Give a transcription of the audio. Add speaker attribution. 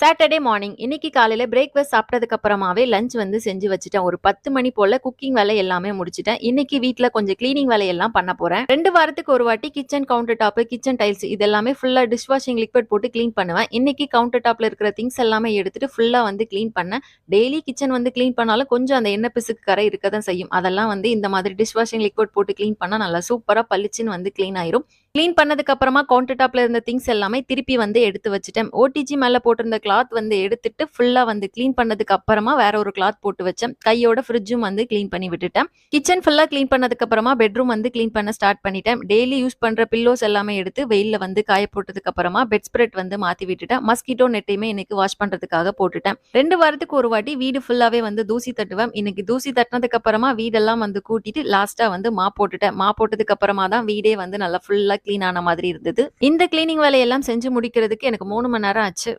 Speaker 1: Saturday morning இன்னைக்கு காலையில breakfast சாப்பிட்டதுக்கு அப்புறமாவே லஞ்ச் வந்து செஞ்சு வச்சுட்டேன். ஒரு 10 மணி போல குக்கிங் வேலை எல்லாமே முடிச்சுட்டேன். இன்னைக்கு வீட்ல கொஞ்சம் கிளீனிங் வேலையெல்லாம் பண்ண போறேன். 2 வாரத்துக்கு ஒரு வாட்டி kitchen counter top, kitchen tiles இது எல்லாமே ஃபுல்லா டிஷ் வாஷிங் லிக்விட் போட்டு கிளீன் பண்ணுவேன். இன்னைக்கு கவுண்டர் டாப்ல இருக்கிற திங்ஸ் எல்லாமே எடுத்துட்டு ஃபுல்லா வந்து கிளீன் பண்ணேன். டெய்லி கிச்சன் வந்து கிளீன் பண்ணாலும் கொஞ்சம் அந்த எண்ணெய் பிசுக்கு கரை இருக்க தான் செய்யும். அதெல்லாம் வந்து இந்த மாதிரி டிஷ் வாஷிங் லிக்விட் போட்டு கிளீன் பண்ணா நல்லா சூப்பரா பளிச்சுன்னு வந்து கிளீன் ஆயிரும். கிளீன் பண்ணதுக்கு அப்புறமா கவுண்டர் டாப்ல இருந்த திங்ஸ் எல்லாமே திருப்பி வந்து எடுத்து வச்சுட்டேன். ஓடிஜி மேல போட்டிருந்த கிளாத் வந்து எடுத்துட்டு ஃபுல்லா வந்து கிளீன் பண்ணதுக்கு அப்புறமா வேற ஒரு கிளாத் போட்டு வச்சேன். கையோட ஃப்ரிட்ஜும் வந்து கிளீன் பண்ணி விட்டுட்டேன். கிச்சன் ஃபுல்லா கிளீன் பண்ணதுக்கு அப்புறமா பெட்ரூம் வந்து கிளீன் பண்ண ஸ்டார்ட் பண்ணிட்டேன். டெய்லி யூஸ் பண்ற பில்லோஸ் எல்லாமே எடுத்து வெயில்ல வந்து காய போட்டதுக்கு அப்புறமா பெட் ஸ்ப்ரெட் வந்து மாத்தி விட்டுட்டேன். மஸ்கிட்டோ நெட்டையுமே இன்னைக்கு வாஷ் பண்றதுக்காக போட்டுட்டேன். 2 வாரத்துக்கு ஒரு வாட்டி வீடு ஃபுல்லாவே வந்து தூசி தட்டுவேன். இன்னைக்கு தூசி தட்டினதுக்கு அப்புறமா வீடெல்லாம் வந்து கூட்டிட்டு லாஸ்டா வந்து மாப் போட்டுட்டேன். மாப் போட்டதுக்கு அப்புறமா தான் வீடே வந்து நல்லா ஃபுல்லா கிளீன் ஆன மாதிரி இருந்தது. இந்த கிளீனிங் வேலையெல்லாம் செஞ்சு முடிக்கிறதுக்கு எனக்கு 3 மணி நேரம் ஆச்சு.